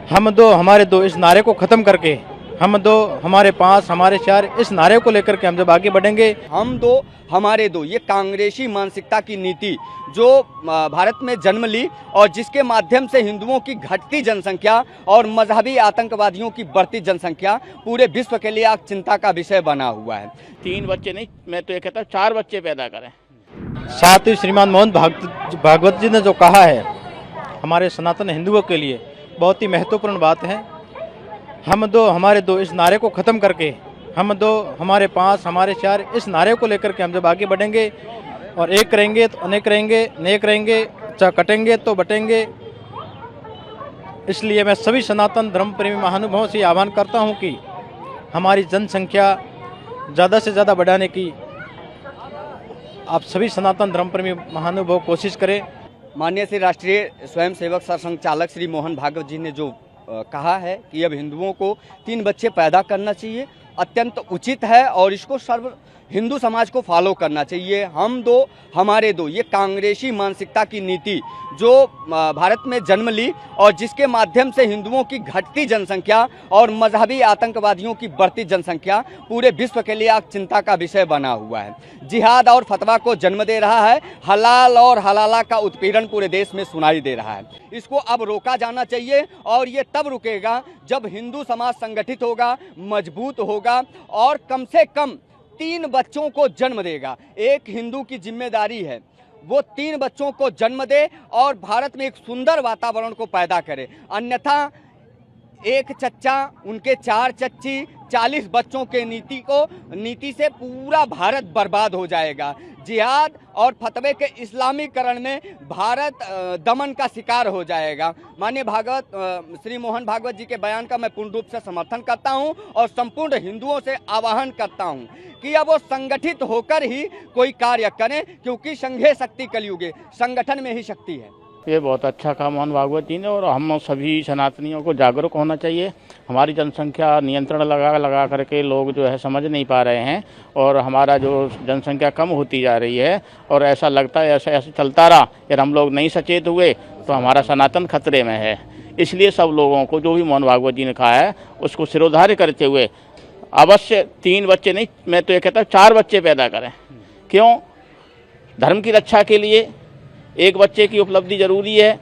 हम दो हमारे दो इस नारे को ख़त्म करके हम दो हमारे पांच हमारे चार इस नारे को लेकर के हम जब आगे बढ़ेंगे। हम दो हमारे दो, ये कांग्रेसी मानसिकता की नीति जो भारत में जन्म ली और जिसके माध्यम से हिंदुओं की घटती जनसंख्या और मजहबी आतंकवादियों की बढ़ती जनसंख्या पूरे विश्व के लिए आज चिंता का विषय बना हुआ है। 3 बच्चे नहीं, मैं तो ये कहता हूँ 4 बच्चे पैदा करें। साथ ही श्रीमान मोहन भागवत जी ने जो कहा है हमारे सनातन हिंदुओं के लिए बहुत ही महत्वपूर्ण बात है। हम दो हमारे दो इस नारे को ख़त्म करके हम दो हमारे पांच हमारे चार इस नारे को लेकर के हम जब आगे बढ़ेंगे और एक करेंगे तो अनेक रहेंगे, नेक रहेंगे, कटेंगे तो बटेंगे। इसलिए मैं सभी सनातन धर्म प्रेमी महानुभावों से आह्वान करता हूं कि हमारी जनसंख्या ज़्यादा से ज़्यादा बढ़ाने की आप सभी सनातन धर्म प्रेमी महानुभाव कोशिश करें। माननीय श्री राष्ट्रीय स्वयंसेवक संचालक श्री मोहन भागवत जी ने जो कहा है कि अब हिंदुओं को 3 बच्चे पैदा करना चाहिए, अत्यंत उचित है और इसको सर्व हिंदू समाज को फॉलो करना चाहिए। हम दो हमारे दो, ये कांग्रेसी मानसिकता की नीति जो भारत में जन्म ली और जिसके माध्यम से हिंदुओं की घटती जनसंख्या और मजहबी आतंकवादियों की बढ़ती जनसंख्या पूरे विश्व के लिए आज चिंता का विषय बना हुआ है। जिहाद और फतवा को जन्म दे रहा है, हलाल और हलाला का उत्पीड़न पूरे देश में सुनाई दे रहा है। इसको अब रोका जाना चाहिए और ये तब रुकेगा जब हिंदू समाज संगठित होगा, मजबूत होगा और कम से कम 3 बच्चों को जन्म देगा। एक हिंदू की जिम्मेदारी है वो 3 बच्चों को जन्म दे और भारत में एक सुंदर वातावरण को पैदा करे, अन्यथा एक चच्चा उनके 4 चच्ची 40 बच्चों के नीति से पूरा भारत बर्बाद हो जाएगा। जिहाद और फतवे के इस्लामीकरण में भारत दमन का शिकार हो जाएगा। माननीय श्री मोहन भागवत जी के बयान का मैं पूर्ण रूप से समर्थन करता हूं और संपूर्ण हिंदुओं से आह्वान करता हूं कि अब वो संगठित होकर ही कोई कार्य करें, क्योंकि संघे शक्ति कलयुगे, संगठन में ही शक्ति है। ये बहुत अच्छा कहा मोहन भागवत जी ने और हम सभी सनातनियों को जागरूक होना चाहिए। हमारी जनसंख्या नियंत्रण लगा करके लोग जो है समझ नहीं पा रहे हैं और हमारा जो जनसंख्या कम होती जा रही है और ऐसा लगता है ऐसे चलता रहा यार हम लोग नहीं सचेत हुए तो हमारा सनातन खतरे में है। इसलिए सब लोगों को जो भी मोहन भागवत जी ने कहा है उसको सिरोधार्य करते हुए अवश्य 3 बच्चे नहीं, मैं तो ये कहता हूँ 4 बच्चे पैदा करें। क्यों? धर्म की रक्षा के लिए 1 बच्चे की उपलब्धि जरूरी है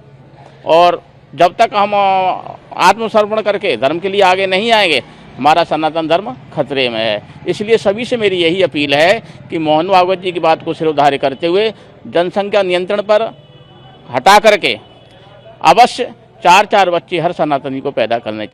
और जब तक हम आत्मसमर्पण करके धर्म के लिए आगे नहीं आएंगे हमारा सनातन धर्म खतरे में है। इसलिए सभी से मेरी यही अपील है कि मोहन भागवत जी की बात को सिरोधार्य करते हुए जनसंख्या नियंत्रण पर हटा करके अवश्य 4-4 बच्चे हर सनातनी को पैदा करने चाहिए।